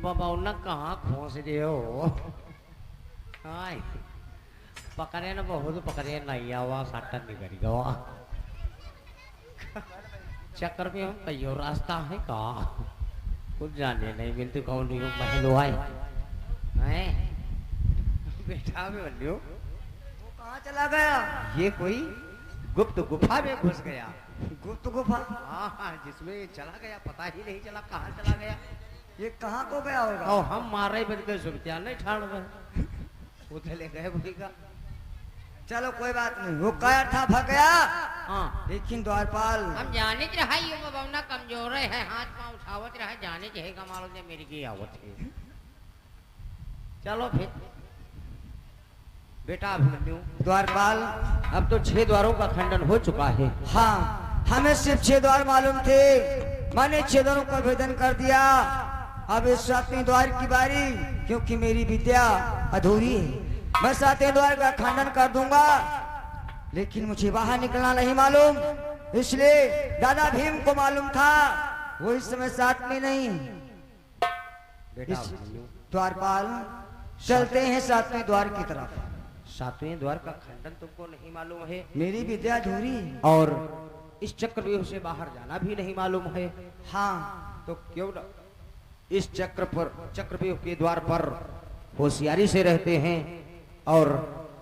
बाबा उन्हें कहाँ खोस रहे हो? हाय पकड़े ना बहुत पकड़े नहीं आवा साटा नहीं करी गवा चक्कर में हम कई और रास्ता है का कुछ जाने नहीं मिलती कौन नहीं महलो है बेटा भी बल्लियो वो कहाँ चला गया? ये कोई गुप्त गुफा में घुस गया। गुप्त गुफा? हाँ जिसमें चला गया पता ही नहीं चला कहाँ चला गया। ये कहाँ को गया होगा? और हम मारे बन के सुरतिया नहीं ठाड़ गए उधर ले गए भाई का। चलो कोई बात नहीं, वो कायर था भाग गया। हाँ लेकिन द्वारपाल हम जाने च रहा ये बाबा कमजोर है हाथ पांव उठावत रहा जाने च है कमाल ने मेरी की आवत है। चलो फिर बेटा अभिमन्यु द्वारपाल अब तो 6 द्वारों का खंडन हो चुका है। हाँ हमें सिर्फ 6 द्वार मालूम थे, मैंने 6 द्वारों का भेदन कर दिया। अब इस 7वें द्वार की बारी, क्योंकि मेरी विद्या अधूरी है, मैं 7वें द्वार का खंडन कर दूंगा। लेकिन मुझे बाहर निकलना नहीं मालूम, इसलिए दादा भीम को मालूम था वो इस समय 7 में नहीं। बेटा अभिमन्यु द्वारपाल चलते हैं 7वें द्वार की तरफ। 7वें द्वार का खंडन तुमको नहीं मालूम है मेरी विद्या अधूरी है। और इस चक्रव्यूह से बाहर जाना भी नहीं मालूम है। हाँ तो क्यों न इस चक्रव्यूह के द्वार पर होशियारी से रहते हैं और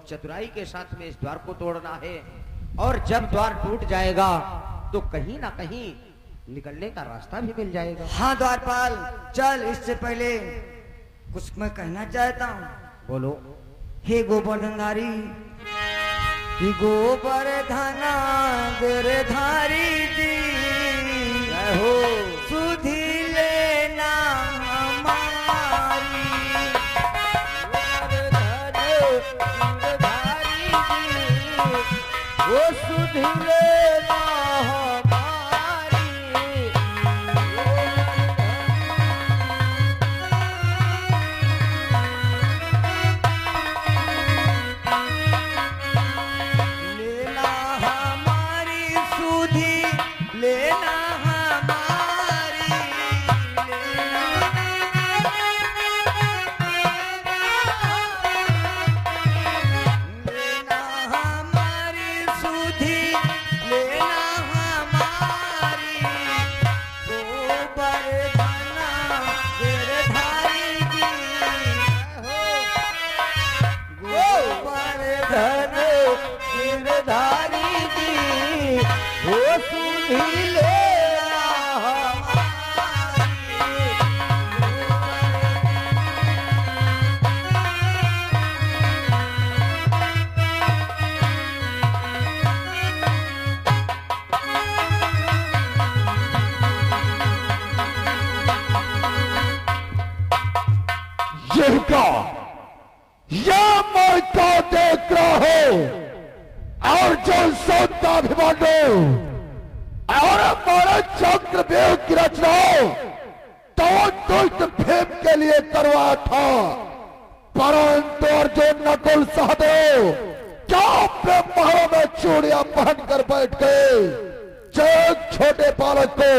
चतुराई के साथ में इस द्वार को तोड़ना है। और जब द्वार टूट जाएगा तो कहीं ना कहीं निकलने का रास्ता भी मिल जाएगा। हाँ द्वारपाल चल, इससे पहले कुछ मैं कहना चाहता हूँ। बोलो। हे गोवर्धनधारी, हे गोवर्धना गिरधारी जी, जय हो। सुधी लेना हमारी। गिरधारी जी, वो सुधी लेना हमारी। लेना हमारी सुधी, लेना हमारी, लेना हमारी सुधी, लेना हमारी। गोवर्धना गिरधारी जी, गोवर्धन गिरधारी जी, वो सुधी लेना हमारी। जिनका यह मौका देख रहा हो और जो सोता अभिमानो और हमारे चक्रव्यूह की रचना तो दुष्ट भीम के लिए करवाया था, परंतु अर्जुन नकुल सहदेव क्या अपने महलों में चूड़ियां पहनकर बैठ गए, जो एक छोटे बालक को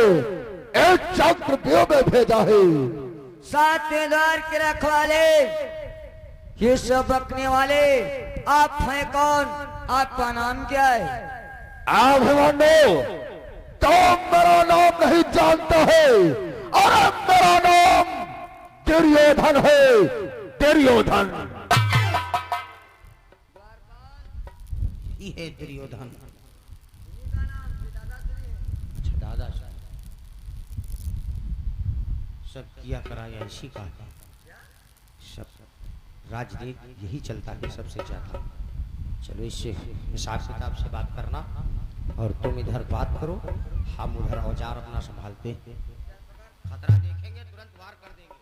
एक चक्रव्यूह में भेजा है। 7वें द्वार के रखवाले, ये सब बकने वाले आप हैं कौन? आपका नाम क्या है? अभिमन्यु तो मेरा नाम नहीं जानता है, और मेरा नाम दुर्योधन है, दुर्योधन। ये है दुर्योधन। अच्छा दादा सब किया कराया इसी का है। सब राजनीति यही चलता है सबसे ज्यादा। चलो इससे हिसाब किताब से बात करना और तुम इधर बात करो, हम उधर औजार अपना संभालते हैं। खतरा देखेंगे तुरंत वार कर देंगे।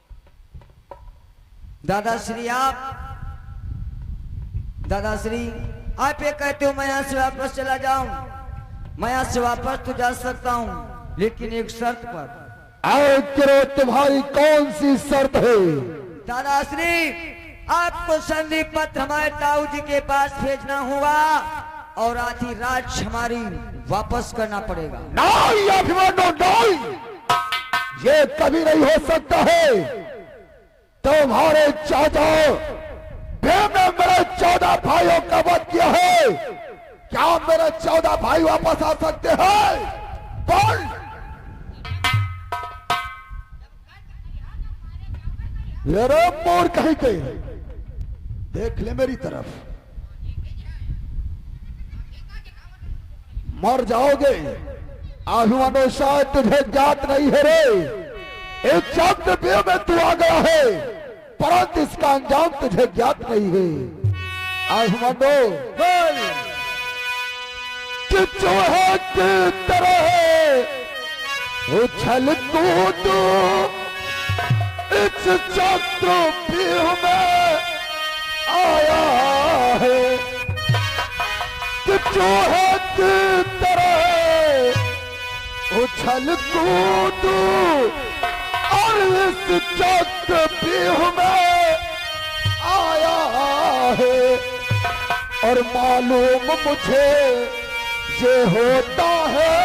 दादाश्री आप ये कहते हो मैं यहाँ से वापस चला जाऊं? मैं यहाँ से वापस तो जा सकता हूँ, लेकिन एक शर्त पर। करो तुम्हारी कौन सी शर्त है? दादाश्री आपको संधि पत्र हमारे ताऊ जी के पास भेजना होगा और आधी रात हमारी वापस करना पड़ेगा। नहीं अभिमन्यु नहीं, ये कभी नहीं हो सकता है। तुम्हारे चाचा भीम ने मेरे 14 भाइयों का वध किया है। क्या मेरे 14 भाई वापस आ सकते हैं? बोल। ये मोर कहीं के देख ले मेरी तरफ, मर जाओगे। अभिमानो शायद तुझे ज्ञात नहीं है रे, एक चक्रव्यूह में तू आ गया है, परंतु इसका अंजाम तुझे ज्ञात नहीं है। अभिमानो बोल। कि चूहे की तरह उछल कूद इस चक्रव्यूह में आया है, कि चूहे की तरह उछल कूद और इस चक्रव्यूह में आया है। और मालूम मुझे ये होता है,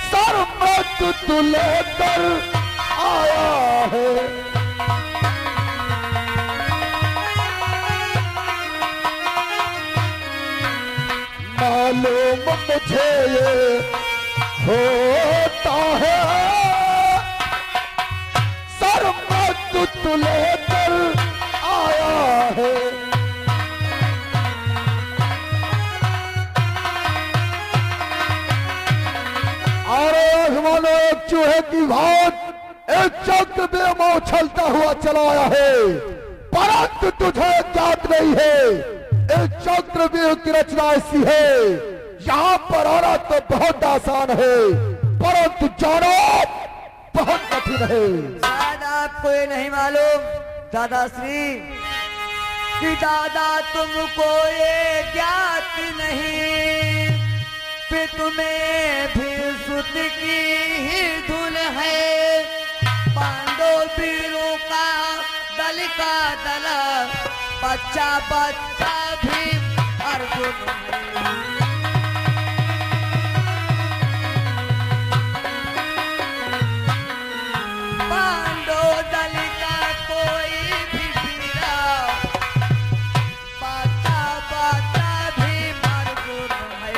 सर मृत्यु तू लेकर आया है। मालूम मुझे ये होता है, सर मृत्यु तू लेकर आया है। और एक चूहे की भांति एक चक्रव्यूह में उछलता हुआ चला आया है, परंतु तुझे ज्ञात नहीं है एक चक्रव्यूह की रचना ऐसी है। यहाँ पर आना तो बहुत आसान है, परंतु जानो बहुत कठिन है। शायद आपको ये नहीं मालूम दादाश्री कि दादा तुमको ये ज्ञात नहीं कि तुम्हें भी सुत की ही धुन है। पांडव वीरों का दल बच्चा बच्चा भी अर्जुन है। पांडव दल का कोई भी वीरा बच्चा बच्चा भी अर्जुन है।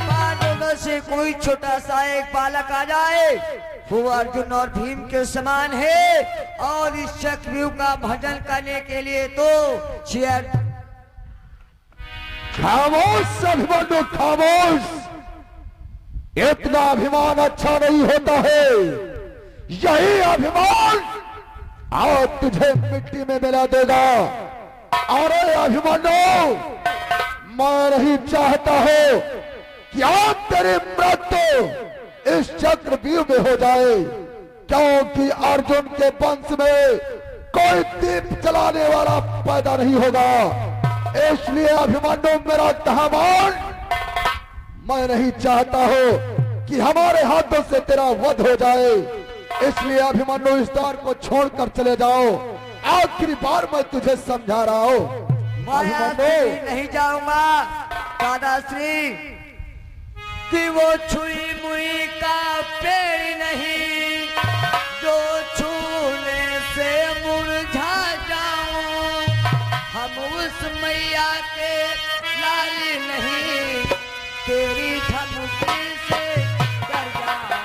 पांडवों से कोई छोटा सा एक बालक आ जाए वो अर्जुन और भीम के समान है। और इस चक्रव्यूह का भजन करने के लिए तो शेयर खामोश अभिमानो खामोश, इतना अभिमान अच्छा नहीं होता है। यही अभिमान आज तुझे मिट्टी में मिला देगा। अरे अभिमानो, मैं नहीं चाहता हूं कि आज तेरी मृत्यु इस चक्रव्यूह में हो जाए, क्योंकि अर्जुन के वंश में कोई दीप जलाने वाला पैदा नहीं होगा। इसलिए अभिमानो मेरा तहमान, मैं नहीं चाहता हूं कि हमारे हाथों से तेरा वध हो जाए। इसलिए अभिमानो इस द्वार को छोड़कर चले जाओ। आखिरी बार मैं तुझे समझा रहा हूं। मैं नहीं जाऊंगा दादाश्री कि वो छुई मुई का पेड़ नहीं जो छूने से मुरझा जाऊं। हम उस मैया के लाल नहीं तेरी धमकी से डर जाऊं।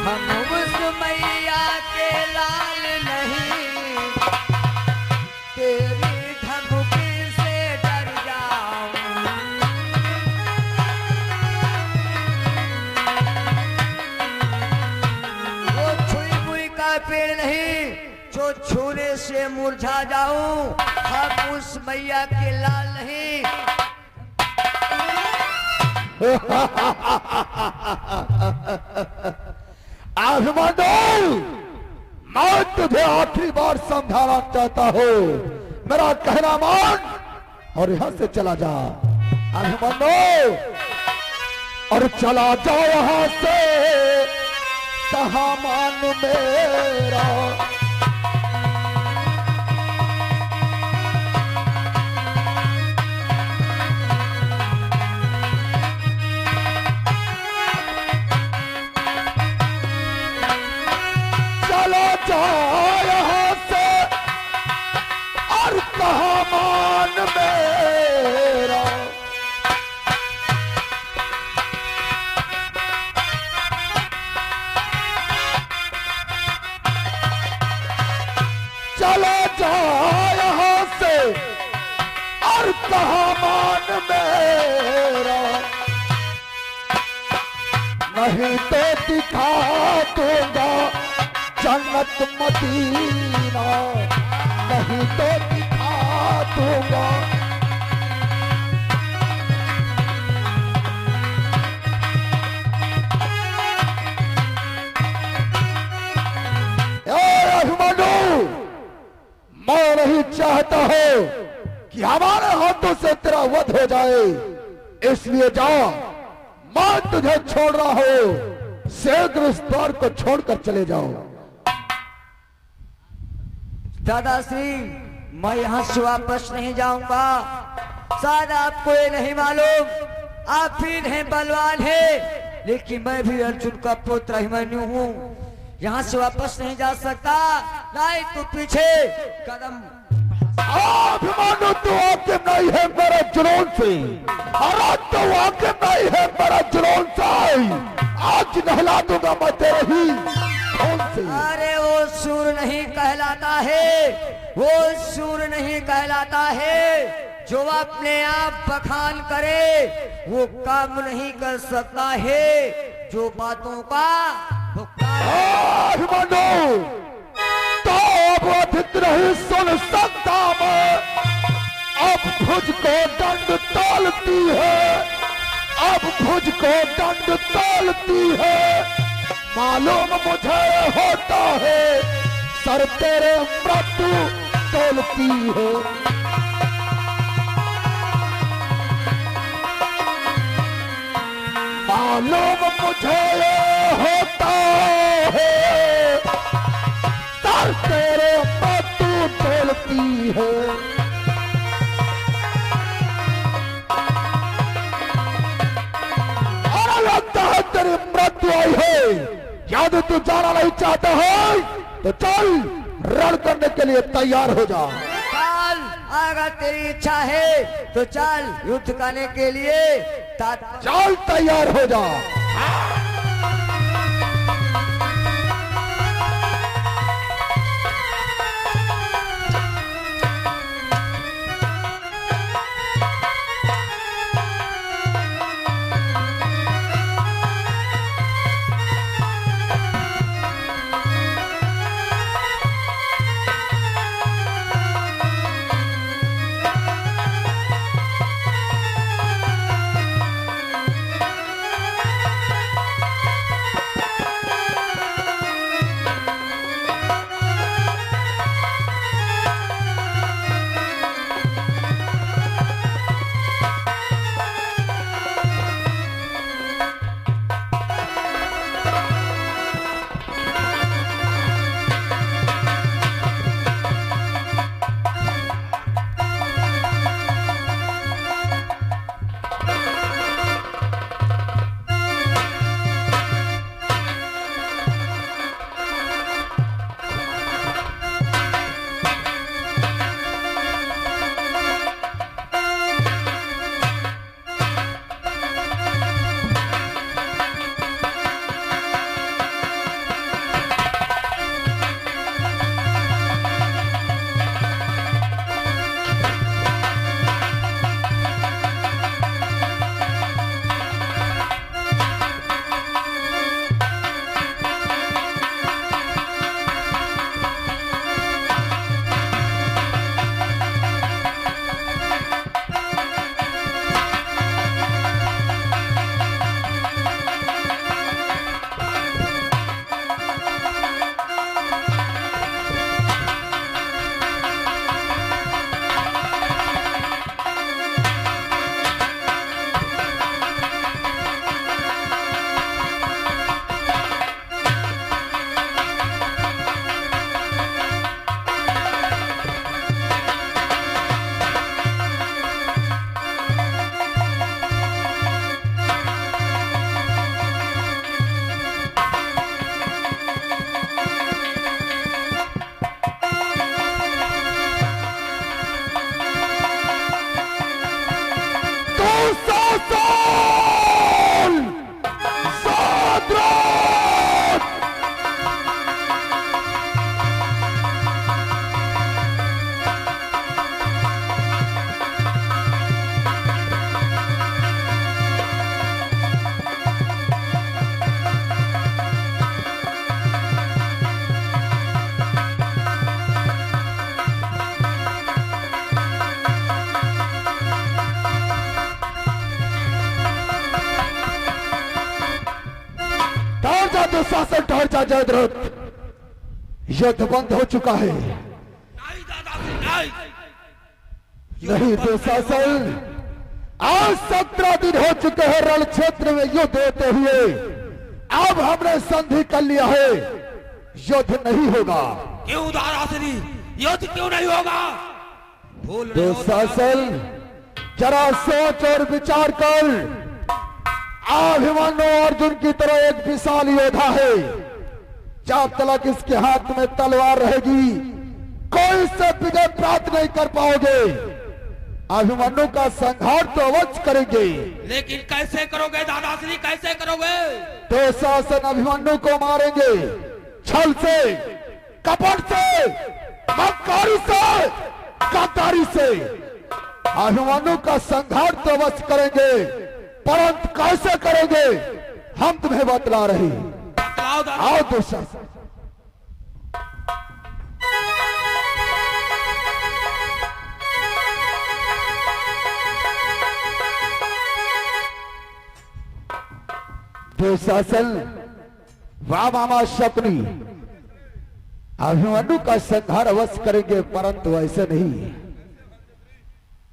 हम उस मैया के लाल नहीं तेरी धमकी से डर जाऊं। वो छुई मुई का पेड़ नहीं जो छूने से मुरझा जाऊं। हम उस मैया के लाल नहीं। अभिमानो, मैं तुझे आखिरी बार समझाना चाहता हूँ, मेरा कहना मान और यहां से चला जा। अभिमानो, और चला जा यहां से, कहा मान मेरा। चलो जाओ यहाँ से और कहा मान मेरा। चलो जाओ यहाँ से और कहा मान मेरा, नहीं तो दिखा दूंगा जन्नत मदीना, नहीं तो दिखा दूंगा। अभिमन्यु, मैं नहीं चाहता हूं कि हमारे हाथों से तेरा वध हो जाए, इसलिए जा, मैं तुझे छोड़ रहा हूं, शीघ्र इस द्वार को छोड़कर चले जाओ। दादाश्री, मैं यहाँ से वापस नहीं जाऊंगा। शायद आपको ये नहीं मालूम, आप भी नहीं बलवान है, लेकिन मैं भी अर्जुन का पुत्र अभिमन्यु हूँ। यहाँ से वापस नहीं जा सकता, नहीं तो पीछे कदम। अभिमन्यु, तू आके नहीं है मेरे जुनून से, अरे तू आके नहीं है मेरे जुनून से, आज नहला दूंगा मैं तेरे ही खून से। अरे वो सूर नहीं कहलाता है, वो सूर नहीं कहलाता है, जो अपने आप बखान करे वो काम नहीं कर सकता है, जो बातों का अभिमन्यु, तो अब अधिक नहीं सुन सकता मैं, अब भुज को दंड तोलती है, अब भुज को दंड तोलती है, मालूम मुझे होता है, सर तेरे मृत्यु तोलती है। मालूम मुझे होता है, सर तेरे मृत्यु तोलती है। और लगता है तेरी मृत्यु आई है, यदि तू जाना नहीं चाहता है तो चल, रण करने के लिए तैयार हो जा। चल, अगर तेरी इच्छा है तो चल, युद्ध करने के लिए चल, तैयार हो जा। दुशासन ठहर जा जयद्रथ, युद्ध बंद हो चुका है। नहीं दादाश्री नहीं। नहीं दुशासन, आज 17 दिन हो चुके हैं रण क्षेत्र में युद्ध होते हुए। अब हमने संधि कर लिया है, युद्ध नहीं होगा। क्यों दादाश्री, युद्ध क्यों नहीं होगा? भूल रहे हो दुशासन, जरा सोच और विचार कर। अभिमन्यु अर्जुन की तरह एक विशाल योद्धा है, जब तक इसके हाथ में तलवार रहेगी कोई से विजय प्राप्त नहीं कर पाओगे। अभिमन्यु का संहार तो अवश्य करेंगे, लेकिन कैसे करोगे दादाश्री, कैसे करोगे? दुशासन अभिमन्यु को मारेंगे, छल से, कपट से, मक्कारी से, गद्दारी से। अभिमन्यु का संहार तो अवश्य करेंगे, परंतु कैसे करेंगे हम तुम्हें बतला रहे। बतलाओ दादा। आओ दुशासन। दुशासन, वाह मामा शकुनी, अभिमन्यु का संहार अवश्य करेंगे, परंतु ऐसे नहीं।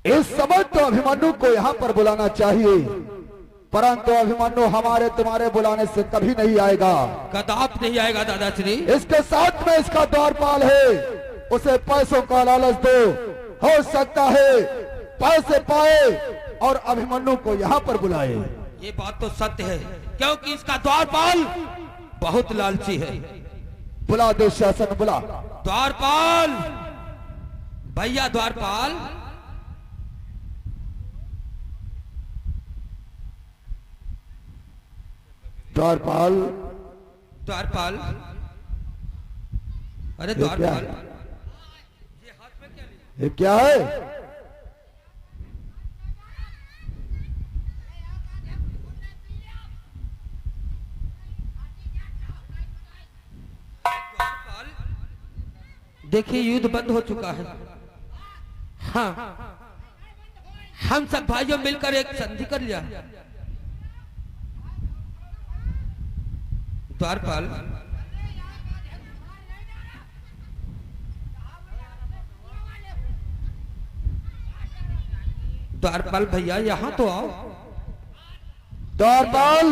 इस समय तो अभिमन्यु को यहाँ पर बुलाना चाहिए, परंतु अभिमन्यु हमारे तुम्हारे बुलाने से कभी नहीं आएगा। कदाप नहीं आएगा दादाश्री। इसके साथ में इसका द्वारपाल है, उसे पैसों का लालच दो, हो सकता है पैसे पाए और अभिमन्यु को यहाँ पर बुलाए। ये बात तो सत्य है, क्योंकि इसका द्वारपाल बहुत लालची है। बुला दुशासन, बुला। द्वारपाल भैया, द्वारपाल। द्वारपाल, द्वारपाल, अरे ये क्या द्वारपाल, है? ये हाथ में क्या लिया? ये क्या है? देखिए युद्ध बंद हो चुका है। हाँ, हम सब भाइयों मिलकर एक संधि कर लिया। द्वारपाल, द्वारपाल भैया यहाँ तो आओ। द्वारपाल,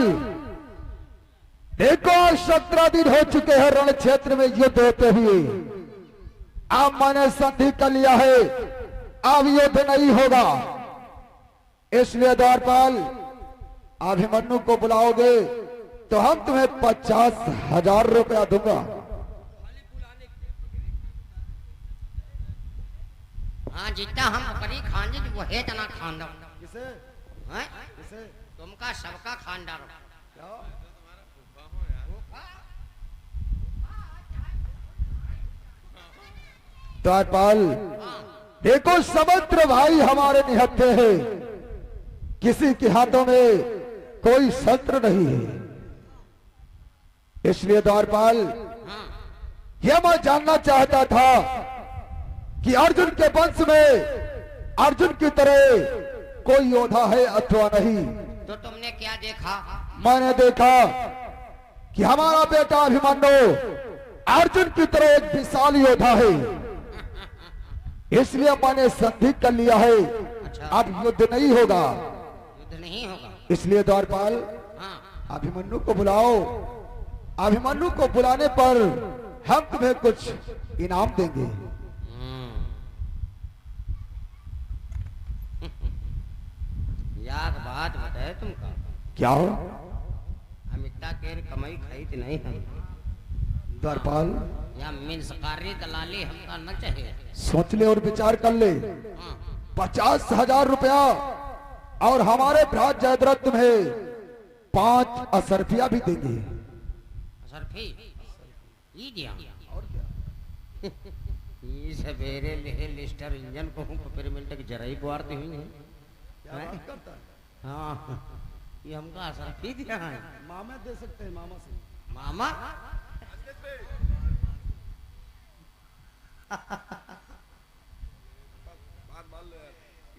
देखो 17 दिन हो चुके हैं रण क्षेत्र में युद्ध होते हुए। अब मैंने संधि कर लिया है, अब युद्ध नहीं होगा। इसलिए द्वारपाल, अभिमन्यु को बुलाओगे तो हम तुम्हें 50,000 रुपया दूंगा। हाँ, जितना हम करी खांजे वो है तना खान दो। किसे? हैं? किसे? तुमका सबका खानदार। द्वारपाल, देखो समत्र भाई हमारे निहत्थे हैं, किसी के हाथों में कोई शस्त्र नहीं है। इसलिए द्वारपाल, यह मैं जानना चाहता था कि अर्जुन के वंश में अर्जुन की तरह कोई योद्धा है अथवा नहीं। तो तुमने क्या देखा? मैंने देखा कि हमारा बेटा अभिमन्यु अर्जुन की तरह एक विशाल योद्धा है, इसलिए मैंने संधि कर लिया है। अच्छा। अब युद्ध नहीं होगा। युद्ध नहीं होगा। इसलिए द्वारपाल, हाँ, अभिमन्यु को बुलाओ। अभिमन्यु को बुलाने पर हम तुम्हें कुछ इनाम देंगे। याद बात बताए तुमका। क्या हो? हम इतना केर कमाई खरीद नहीं हम। द्वारपाल, या मिन्सकारी दलाली हमका न चाहिए। सोच ले और विचार कर ले। हाँ, 50,000 रुपया और हमारे भ्रात जयद्रथ तुम्हें 5 असरफिया भी देंगे। सरफी ई दिया। ये सवेरे ले लिस्टर इंजन को फिर मिलते कि जरा ही बुआरती हुई है। हाँ, ये हमका सरफी दिया है। मामा दे सकते हैं, मामा से। मामा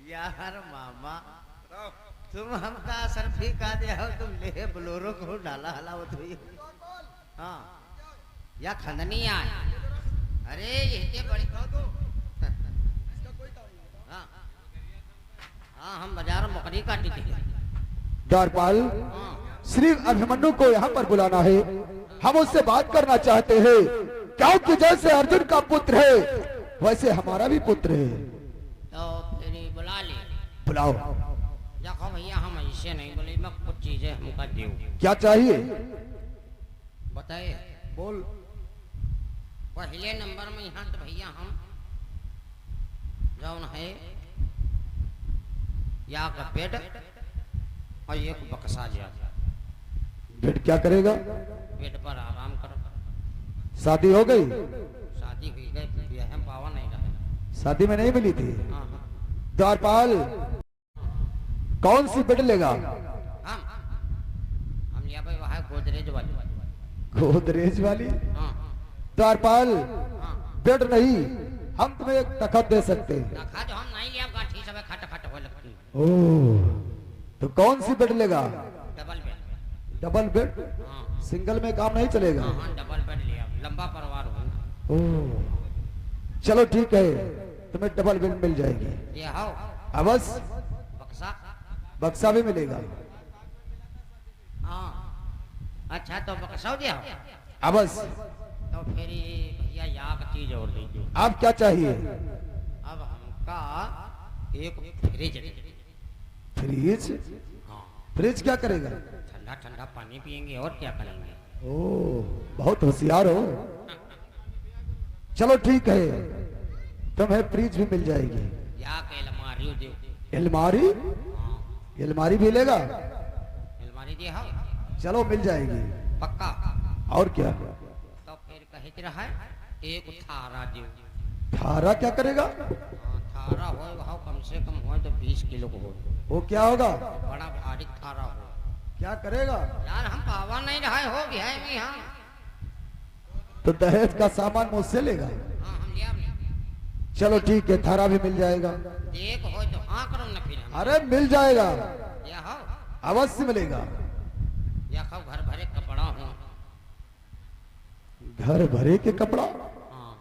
यार मामा, तुम हमका सरफी का दिया हो, तुम ले बोलोरो को डाला हलावत हुई। हाँ या खंदनी आए अरे ये बड़ी हाँ हाँ हम बाजार में बकरी काटी थी द्वारपाल हाँ श्री अभिमन्यु को यहाँ पर बुलाना है, हम उससे बात करना चाहते हैं, क्योंकि जैसे अर्जुन का पुत्र है वैसे हमारा भी पुत्र है। तो फिर बुला ले बुलाओ। देखो भैया हम ऐसे नहीं बोले मैं कुछ चीजें हमका दो क्या चाहिए? बताए बोल। पहले नंबर में यहाँ तो भैया हम जौन है या का पेट और एक बक्सा लिया बेट क्या करेगा? पेट पर आराम करो शादी हो गई? शादी हुई गई ब्याह में पावा नहीं रहा शादी में नहीं मिली थी? हाँ हाँ द्वारपाल कौन सी बेट लेगा? हम लिया भाई वहाँ गोदरेज वाली गोदरेज वाली? हाँ द्वारपाल हाँ बेट नहीं, हम तुम्हें एक तखत दे सकते हैं। रखा जो हम नहीं लिया गाठी सब खट खट हो लगती ओह, तो कौन सी बेड लेगा? Double bed double bed? हाँ सिंगल में काम नहीं चलेगा? हाँ हाँ डबल बेड लिया लंबा परिवार हो ओह, चलो ठीक है, तुम्हें डबल बेड मिल जाएगी। ये हो अवश्य। बक्सा बक्सा भी मिलेगा। हाँ अच्छा तो बक्सा दिया हो अवश्य। तो फिर ये भैया यहाँ का चीज और दीजिए आप क्या चाहिए? अब हमका एक फ्रिज दीजिए। फ्रिज? हाँ फ्रिज क्या करेगा? ठंडा ठंडा पानी पियेंगे और क्या करेंगे ओह, बहुत होशियार हो। चलो ठीक है, तुम्हें फ्रिज भी मिल जाएगी। या के अलमारी दे अलमारी? हाँ अलमारी भी लेगा? अलमारी दे हो चलो मिल जाएगी। पक्का और क्या? तो फिर कहते रहा एक थारा दे थारा क्या करेगा? हाँ थारा हो वहाँ कम से कम हो तो 20 किलो को हो वो क्या होगा? बड़ा भारी थारा हो क्या करेगा? यार हम पावा नहीं रहे हो भी है भी हाँ तो दहेज का सामान मुझसे लेगा? हाँ हम लिया चलो ठीक है, थारा भी मिल जाएगा। एक हो तो हाँ करो ना फिर हम अरे मिल जाएगा, या हो अवश्य मिलेगा। या खाओ घर भरे कपड़ा हो घर भरे के कपड़ा? हाँ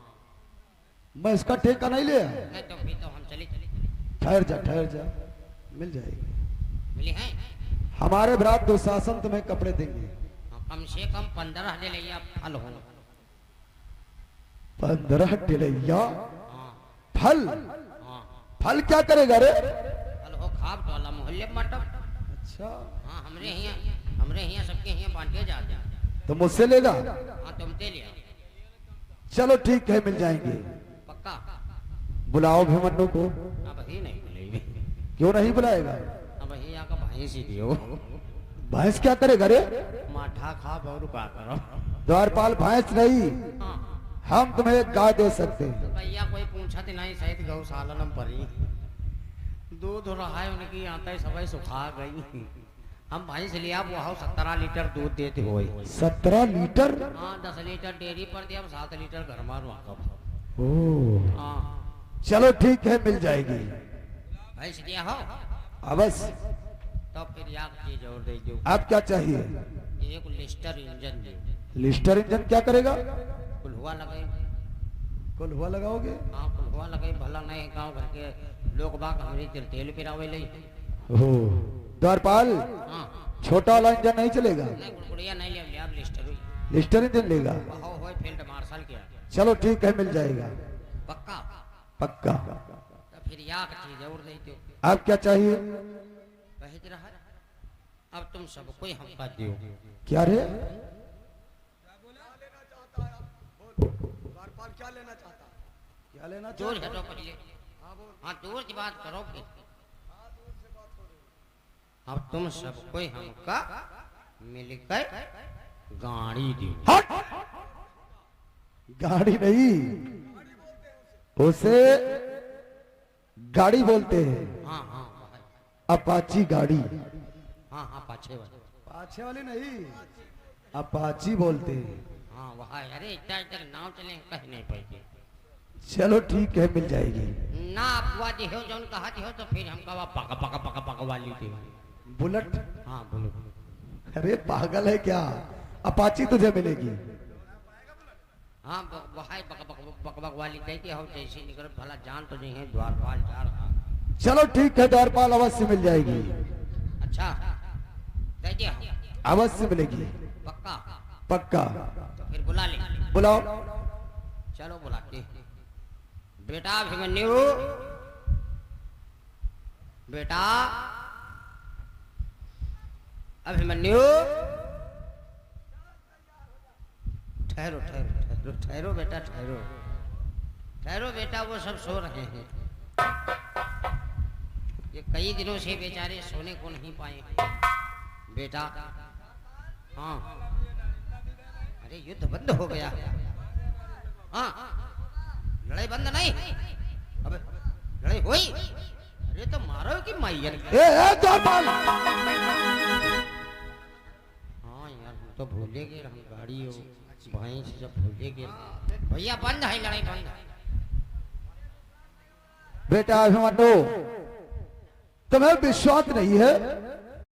मैं इसका ठेका नहीं लिया। नहीं तो फिर तो हम चले ठहर जा, ठहर जा, मिल जाएगी। मिली है हमारे भ्रात दुशासन तुम्हें कपड़े देंगे। हाँ, कम से कम 15 ले लिया फल हो 15 टिलैया हाँ फल? हाँ फल क्या करेगा रे? फल हो खाब टोला मोहल्ले में बांटो अच्छा, हाँ हमरे यहाँ सबके यहाँ बांटे जाते हैं तो मुझसे लेगा? हाँ तुम दे लिया चलो ठीक है, मिल जाएंगे। पक्का बुलाओ अभिमन्यु को। अब ही नहीं मिलेगी क्यों नहीं बुलाएगा? अब ही यहाँ का भैंस ही दियो भैंस क्या करेगा रे? माठा खा और का करो द्वारपाल भैंस नहीं, हाँ हम तुम्हें एक गाय दे सकते हैं। तो भैया कोई पूछा तो नहीं शायद गौशाला में पड़ी दूध रहा है उनकी आता है सबाई सुखा गई हम भैंस लिया वो 17 लीटर दूध देते हो 17 लीटर? हाँ 10 लीटर डेयरी पर दिया 7 लीटर घर मारू ओह, हाँ चलो ठीक है, मिल जाएगी। भैंस दिया हो अवश्य। तो फिर यार चीज और दे दो आप क्या चाहिए? एक लिस्टर इंजन दे लिस्टर इंजन क्या करेगा? कुल्हुआ लगे कोल्हुआ लगाओगे? हाँ कुल्हुआ लगे भला नहीं गाँव घर के लोग बाग हमारे तेल पिरावे ले ओह, द्वारपाल हाँ छोटा वाला इंजन नहीं चलेगा? नहीं गुड़गुड़िया नहीं ले लिया लिस्टर लिस्टर इंजन लेगा? हो फील्ड मार्शल किया चलो ठीक है, मिल जाएगा। पक्का पक्का। तो फिर यार चीज और दे दो आप क्या चाहिए? कहे रहा अब तुम सबको ही हमका दो क्या रे? क्या लेना दूर चाहता? हटो पहले हाँ दूर की बात करो फिर अब तुम सबको ही हमका मिलकर गाड़ी दो हट! गाड़ी नहीं, उसे गाड़ी बोलते हैं। हाँ हाँ अपाची गाड़ी। हाँ हाँ पाछे वाले पाछे वाली नहीं, अपाची बोलते हैं। हाँ वहाँ अरे इतना इतना नाव चले कहीं नहीं पाएंगे चलो ठीक है, मिल जाएगी। ना अफवाह दी हो जो कहा दी हो तो फिर हमका वहाँ पका पका पका पका वाली थी बुलेट? हाँ बोलो अरे पागल है क्या? अपाची तुझे मिलेगी। हाँ वहां बक वाली कह के हम जैसे निकल भला जान तो नहीं है द्वारपाल जा रहा। चलो ठीक है, द्वारपाल अवश्य मिल जाएगी। अच्छा कह दिया अवश्य मिलेगी, पक्का? पक्का। तो फिर बुला ले। बुलाओ। चलो बुलाते। बेटा अभिमन्यु, बेटा अभिमन्यु, ठहरो ठहरो ठहरो ठहरो बेटा ठहरो ठहरो बेटा, वो सब सो रहे हैं। ये कई दिनों से बेचारे सोने को नहीं पाए बेटा। हाँ अरे युद्ध बंद हो गया। हाँ लड़ाई बंद नहीं, अबे लड़ाई हुई। अरे तो मारो कि माइयन। द्वारपाल। हाँ यार हम तो भूले गए, हम गाड़ी हो भाई से जब भूले गए। भैया बंद है, लड़ाई बंद है। बेटा अभिमन्यु, तुम्हें विश्वास नहीं है